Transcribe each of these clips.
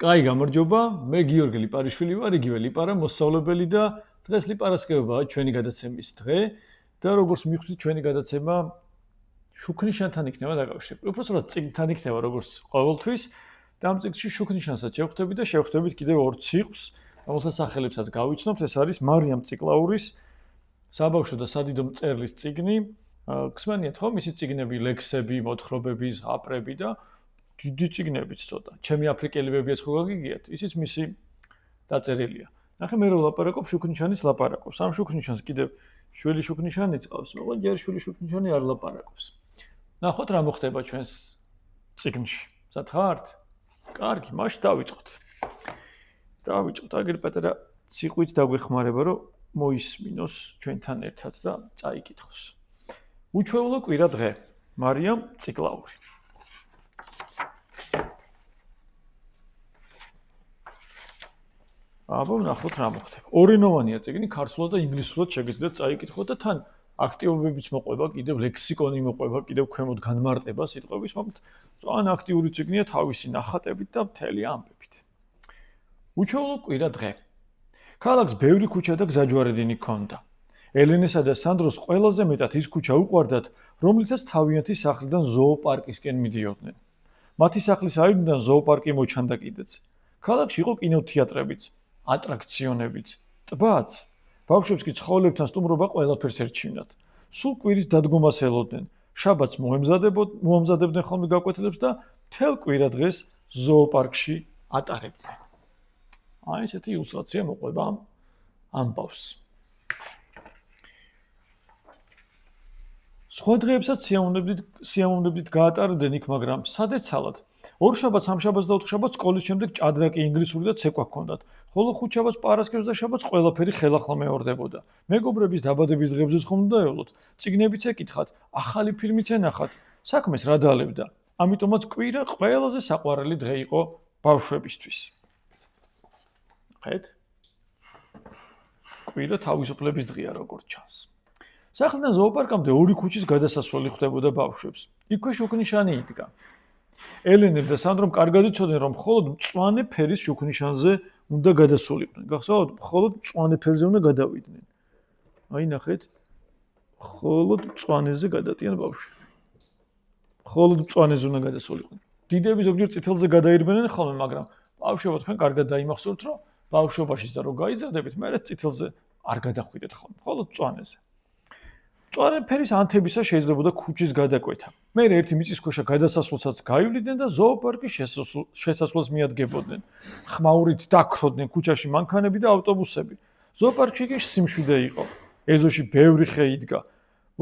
კაი გამარჯობა, მე გიორგი ლიპარიშვილი ვარ, იგივე ლიპარა მოსწავლებელი და დღეს ლიპარასკევებაა ჩვენი გადაცემის დღე და როგორც მივხვდით ჩვენი გადაცემა შუქნიშანთან იქნება დაკავშირებული. უბრალოდ წიგნთან იქნება როგორც ყოველთვის და ამ წიგნში შუქნიშანსაც შევხვდებით და შევხვდებით კიდევ ორ ციკლს, რომელსაც სახელებსაც გავიცნობთ. ეს არის მარიამ წიკლაურის საბავშვო და სადიდო მწერლის წიგნი. გსმენიათ ხო, მისი წიგნები, ლექსები, მოთხრობები, ზღაპრები და დიდი წიგნებიც ცოტა. ჩემი აფრიკელებებიაც ხო გაგიგიათ, ისიც მისი დაწერილია. ნახე მე რო ლაპარაკობ, შუქნიშანის ლაპარაკობს. ამ შუქნიშანს კიდევ შვილი შუქნიშანი წავს, მაგრამ ჯერ შვილი შუქნიშანი არ ლაპარაკობს. ნახოთ რა მოხდება ჩვენს წიგნში. მზად ხართ? კარგი, მაშ დავიწყოთ. აგერ პატარა ციყვით დაგვეხმარება, რომ მოისმინოს ჩვენთან ერთად და წაიკითხოს. უჩვეულო კვირა დღე. მარიამ წიკლაური. აბა ნახოთ რა მოხდება. ორენოვანია წიგნი, ქართულად და ინგლისურად შეგიძლიათ წაიკითხოთ და თან აქტივობებიც მოყვება, კიდევ ლექსიკონი მოყვება, კიდევ ქვემოთ განმარტება სიტყვების, მაგრამ ძალიან აქტიური წიგნია თავისი ნახატებით და მთელი ამბებით. უჩვეულო კვირა დღე. ქალაქს ბევრი ქუჩა და გზაჯვარედინი ჰქონდა. ელენესა და სანდროს ყველაზე მეტად ის ქუჩა უყვარდათ, რომლითაც თავიანთი სახლიდან ზოოპარკისკენ მიდიოდნენ. მათი სახლის აივნიდან ზოოპარკი მოჩანდა კიდეც. ქალაქში იყო კინოთეატრებიც, ატრაქციონებიც, ტბაც. ბავშვებს კი ცხოველებთან სტუმრობა ყველაფერს ერჩივნათ. სულ კვირის დადგომას ელოდნენ. შაბათს მოამზადებდნენ ხოლმე გაკვეთილებს და მთელ კვირა დღეს ზოოპარკში ატარებდნენ. აი ესეთი ილუსტრაცია მოყვება ამ ამბავს. სხვა დღეებსაც სიამოვნებით გაატარებდნენ იქ, მაგრამ სადეცალად. ორ შაბათს, სამ შაბათს და ოთხ შაბათს სკოლის შემდეგ ჭადრაკი, ინგლისური და ცეკვა ჰქონდათ. ხოლო ხუთ შაბათს, პარასკევს და შაბათს ყველაფერი ხელახლა მეორდებოდა. მეგობრების დაბადების დღებზეც ხომ უნდა ევლოთ, წიგნებიც ეკითხათ, ახალი ფილმიც ენახათ. საქმეს რა დალებდა. ამიტომაც კვირა ყველაზე საყვარელი დღე იყო ბავშვებისთვის. ხედავთ? კვირა თავისუფლების დღეა, როგორც ჩანს. სახლიდან ზოოპარკამდე ორი ქუჩის გადასასვლელი ხვდებოდა ბავშვებს. იქვე შუქნიშანი იდგა. ელენემ და სანდრომ კარგად იცოდნენ, რომ მხოლოდ მწვანე ფერის შუქნიშანზე უნდა გადასულიყვნენ. გახსოვთ, მხოლოდ მწვანე ფერზე უნდა გადავიდნენ. აი ნახეთ, მხოლოდ მწვანეზე გადადიან ბავშვები. მხოლოდ მწვანეზე უნდა გადასულიყვნენ. დიდები ზოგჯერ წითელზე გადაირბენენ ხოლმე, მაგრამ ბავშვებო თქვენ კარგად დაიმახსოვრთ, რომ ბავშვობაშიც და რო გაიზრდებით, მერე წითელზე არ გადახვიდეთ ხოლმე, მხოლოდ მწვანეზე. მწვანე ფერის ანთებისა შეიძლებოდა ქუჩის გადაკვეთა. მე ერთი მიწისქვეშა გადასასვლელსაც გაივლიდნენ და ზოოპარკის შესასვლელს მიადგებოდნენ. ხმაურით დაქროდნენ ქუჩაში მანქანები და ავტობუსები. ზოოპარკში კი სიმშვიდე იყო. ეზოში ბევრი ხე იდგა.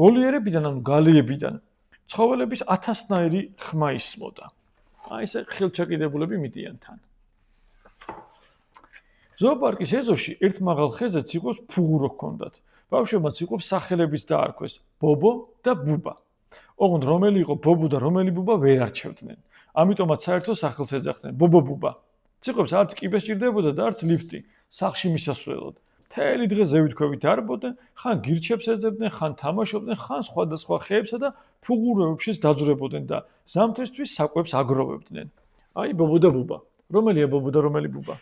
ვოლიერებიდან, ანუ გალიებიდან ცხოველების 1000-ნაირი ხმა ისმოდა. აი ესე ხელჩაკიდებულები მიდიან თან. ზოოპარკის ეზოში ერთ მაღალ ხეზეც იყო ფუღურო ჰქონდათ. ბავშვებმაც იყო სახელებიც დაარქვეს, ბობო და ბუბა. ოღონდ რომელი იყო ბობო და რომელი ბუბა ვერ არჩევდნენ. ამიტომაც საერთო სახელს ეძახდნენ ბობო ბუბა. ციყვებს არც კიბე სჭირდებოდა და არც ლიფტი, სახლში მისასვლელად. მთელი დღე ზევითქვევით არბოდნენ, ხან გირჩებს ეძებდნენ, ხან თამაშობდნენ, ხან სხვადასხვა ხეებსა და ფუღუროებშიც დაძვრებოდნენ და ზამთრისთვის საკვებს აგროვებდნენ. აი ბობო და ბუბა. რომელია ბობო და რომელი ბუბა?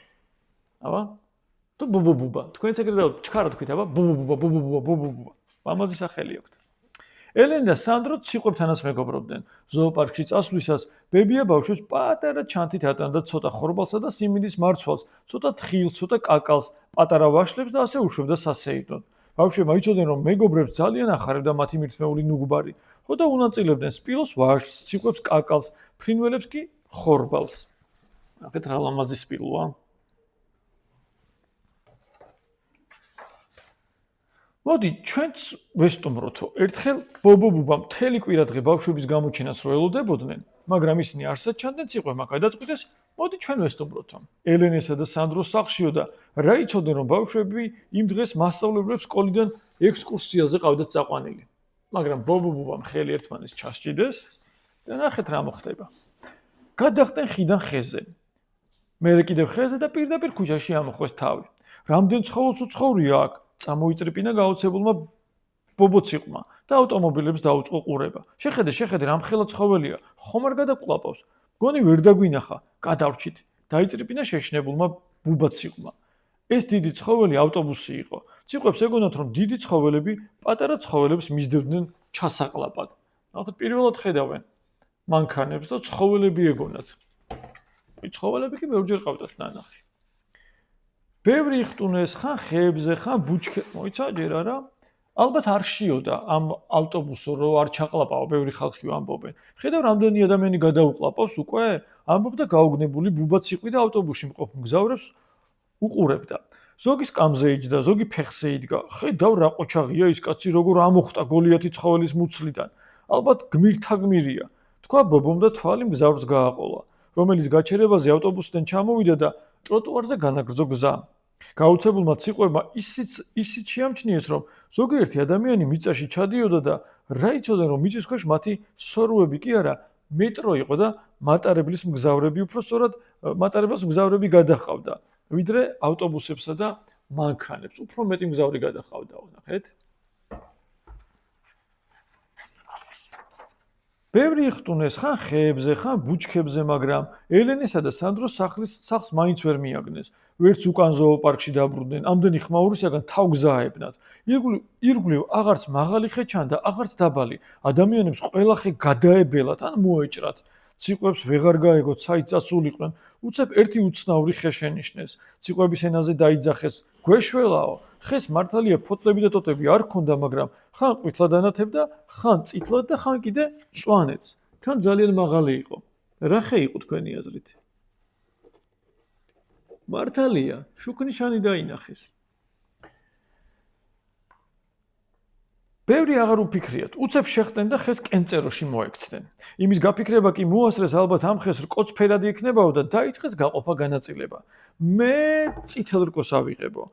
აბა თუ ბუბო ბუბა. თქვენც ეგრე ჩქარა თქვით, აბა ბუბო ბუბა. მამაზი სახელი აქვს. ელენე და სანდრო ციყვებთანაც მეგობრობდნენ. ზოოპარკში წასვლისას ბებია ბავშვებს პატარა ჩანთით ატანდა ცოტა ხორბალსა და სიმინდის მარცვალს, ცოტა თხილს, ცოტა კაკალს, პატარა ვაშლებს და ასე უშვებდა სასეირნოდ. ბავშვებმა იცოდნენ, რომ მეგობრებს ძალიან ახარებდა მათი მირთმეული ნუგბარი, ხო და უნაწილებდნენ სპილოს ვაშლს, ციყვებს კაკალს, ფრინველებს კი ხორბალს. ნახეთ რა ლამაზი სპილოა. მოდი, ჩვენც ვესტუმროთო. ერთხელ ბობო ბუბამ მთელი კვირა დღე ბავშვების გამოჩენას რო ელოდებოდნენ, მაგრამ ისინი არსად ჩანდნენ ციყვებმა გადაწყვიტეს, მოდი ჩვენ ვესტუმროთო. ელენესა და სანდროს სახლშიო და რა იცოდნენ, რომ ბავშვები იმ დღეს მასწავლებლებს სკოლიდან ექსკურსიაზე ყავდათ წაყვანილი. მაგრამ ბობო ბუბამ ხელი ერთმანეთს ჩასჭიდეს და ნახეთ რა მოხდება. გადახტენ ხიდან ხეზე. მერე კიდევ ხეზე და პირდაპირ ქუჩაში ამოხვეს თავი. რამდენ ცხოველს უცხოვრია აქ? წამოიწრიპინა გაოცებულმა ბობოციყვმა და ავტომობილებს დაუწყო ყურება. შეხედე, რამხელა ცხოველია, ხომ არ გადაკლაპავს. გონი ვერ დაგვინახა, გადავრჩით. დაიწრიფინა შეშინებულმა ბუბა ციყვმა. ეს დიდი ცხოველი ავტობუსი იყო. ციყვებს ეგონათ, რომ დიდი ცხოველები პატარა ცხოველებს მისდევდნენ ჩასაყლაპად. ნახეთ, პირველად ხედავენ მანქანებს და ცხოველები ეგონათ. ცხოველები კი ბევრჯერ ყავდათ ნანახი. ბევრი იხტუნეს ხან ხეებზე, ხან ბუჩქებზე, მოიცა ჯერ არა? ალბათ არ შიოდა ამ ავტობუსო რო არ ჩაყლაპაო, ბევრი ხალხი ამბობენ. ხედავ რამდენი ადამიანი გადაუყლაპავს უკვე, ამბობდა გაუგნებული ბუბა ციყვი და ავტობუსში მყოფ მგზავრებს უყურებდა. ზოგი სკამზე იჯდა, ზოგი ფეხზე იდგა. ხედავ რა ყოჩაღია ის კაცი, როგორ ამოხტა გოლიათი ცხოველის მუცლიდან. ალბათ გმირთა გმირია. თქვა ბობომ და თვალი მგზავრს გააყოლა, რომელიც გაჩერებაზე ავტობუსიდან ჩამოვიდა და ტროტუარზე განაგრძო გზა. გაუცებულმა ციყვებმა ისიც შეამჩნიეს, რომ ზოგიერთი ადამიანი მიწაში ჩადიოდა და რა იცოდნენ, რომ მიწის ქვეშ მათი სოროები კი არა, მეტრო იყო და მატარებლის მგზავრები, უფრო სწორად მატარებელს მგზავრები გადაჰყავდა, ვიდრე ავტობუსებსა და მანქანებს. უფრო მეტი მგზავრი გადაჰყავდაო, ნახეთ. ბევრი იხტუნეს ხან ხეებზე, ხან ბუჩქებზე, მაგრამ ელენესა და სანდროს სახლს მაინც ვერ მიაგნეს. ვერც უკან ზოოპარკში დაბრუნდნენ, ამდენი ხმაურისაგან თავგზაებნათ. ირგვლივ აღარც მაღალი ხე ჩანდა, აღარც დაბალი. ადამიანებს ყველა ხე გადაებელათ ან მოეჭრათ. ციყვებს ვეღარ გაეგოთ, საით წასულიყვნენ. უცებ ერთი უცნაური ხე შენიშნეს. ციყვების ენაზე დაიძახეს, გვეშველაო. ხეს მართალია ფოთლები და ტოტები არ ქონდა, მაგრამ ხან ყვითლად ანათებდა, ხან წითლად და ხან კიდე მწვანეც. თან ძალიან მაღალი იყო. რა ხე იყო თქვენი აზრით? მართალია, შუქნიშანი დაინახეს. ბევრი აღარ უფიქრიათ, უცებ შეხტენ და ხეს კენწეროში მოექცნენ. იმის გაფიქრება კი მოასწრეს ალბათ ამ ხეს რკოც-ფერადი იქნებაო და დაიწყეს გაყოფა განაწილება. მე წითელ რკოს ავიღებო.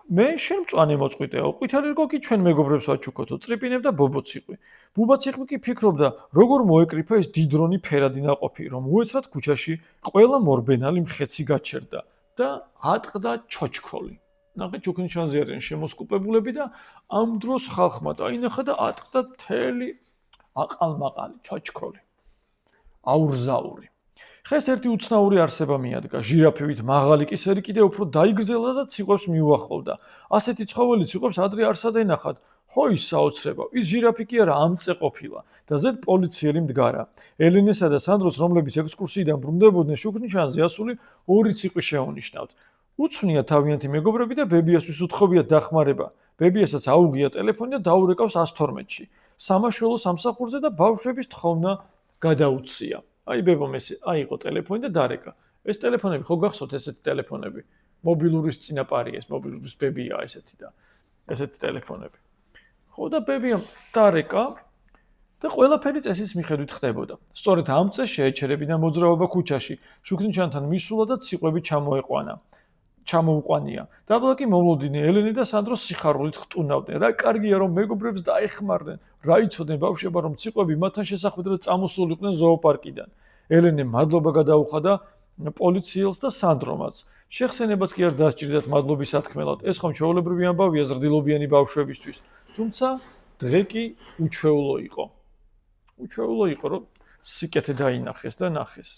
მე შენ მწვანე მოწყვიტეო, ყვითელი რკო კი ჩვენ მეგობრებს ვაჩუქოთო, წრიპინებდა ბობო ციყვი. ბუბა ციყვი კი ფიქრობდა, როგორ მოეკრიფა ეს დიდრონი ფერადი ნაყოფი, რომ უეცრად ქუჩაში ყველა მორბენალი მხეცი გაჩერდა და ატყდა ჩოჩქოლი. ნახეთ, ჩუქნიშანზე არიან შემოსკუპებულები და ამ დროს ხალხმა დაინახა და ატყდა მთელი აყალმაყალი, ჩოჩქოლი. აურზაური. ხეს ერთი უცნაური არსება მიადგა, ჟირაფივით მაღალი კისერი კიდე უფრო დაიგრძელა და ციყვებს მიუახლოვდა. ასეთი ცხოველი ციყვებს ადრე არსად ენახათ. ჰოი საოცრებო, ის ჟირაფი კი არა, ამწე ყოფილა და ზედ პოლიციელი მდგარა. ელენესა და სანდროს, რომლებიც ექსკურსიიდან ბრუნდებოდნენ, შუქნიშანზე ასული ორი ციყვი შეუნიშნავთ. უცვნია თავიანთი მეგობრები და ბებიასთვის უთხოვიათ დახმარება. ბებიასაც აუღია ტელეფონი და დაურეკავს 112-ში. სამაშველო სამსახურზე და ბავშვების თხოვნა გადაუცია. აი ბებომ ეს აიღო ტელეფონი და დარეკა. ეს ტელეფონები ხო გახსოვთ ესეთი ტელეფონები? მობილურის წინაპარია ეს, მობილურის ბებია ესეთი და ესეთი ტელეფონები. ხო და ბებიამ დარეკა და ყველაფერი წესის მიხედვით ხდებოდა. სწორედ ამ წეს შეეჩერებინა მოძრაობა ქუჩაში. შუქნიშანთან მისულა და ციყვები ჩამოუყვანია. დაბლა კი მომლოდინი ელენე და სანდრო სიხარულით ხტუნავდნენ. რა კარგია რომ მეგობრებს დაეხმარნენ. რა იცოდნენ ბავშვებმა რომ ციყვები მათთან შესახვედრად წამოსულიყვნენ ზოოპარკიდან. ელენე მადლობა გადაუხადა პოლიციელს და სანდრომაც. შეხსენებაც კი არ დასჭირდათ მადლობის სათქმელად. ეს ხომ ჩვეულებრივი ამბავია ზრდილობიანი ბავშვებისთვის. თუმცა დღე კი უჩვეულო იყო. უჩვეულო იყო, რომ სიკეთე დაინახეს და ნახეს.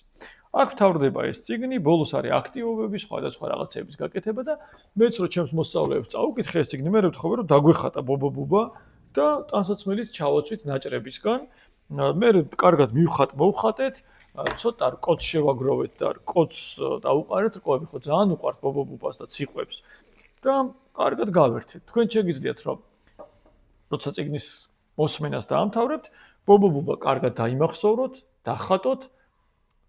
აქ თავდება ეს წიგნი, ბოლოს არის აქტივობები, სხვადასხვა რაღაცების გაკეთება და მეც რო ჩემს მოსწავლეებს წაუკითხე ეს წიგნი, მე ვთხოვე რომ დაგვეხატა ბუბა და ტანსაცმელით ჩავაცვით ნაჭრებისგან. მე კარგად მოვხატეთ, ცოტა რკოც შევაგროვეთ და რკოც დავუყარეთ, რკოები ხო ძალიან უყვართ ბუბას და ციყვებს. და კარგად გავერთეთ. თქვენ შეგიძლიათ რომ როცა წიგნის მოსმენას დაამთავრებთ, ბუბა კარგად დაიმახსოვროთ, დახატოთ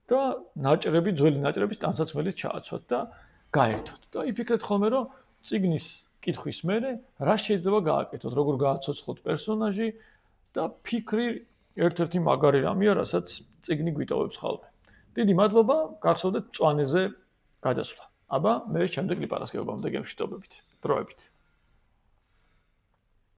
და ნაჭრები, ძველი ნაჭრების ტანსაცმელით ჩააცვათ და გაერთოთ. და იფიქრეთ ხოლმე, რომ წიგნის კითხვის მერე რა შეიძლება გააკეთოთ, როგორ გააცოცხლოთ პერსონაჟი და ფიქრი ერთ-ერთი მაგარი რამეა, რასაც წიგნი გვიტოვებს ხოლმე. დიდი მადლობა, გახსოვდეთ მწვანეზე გადასვლა. აბა, მე შემდეგ ლიპარასკევებამდე გემშვიდობებით. დროებით.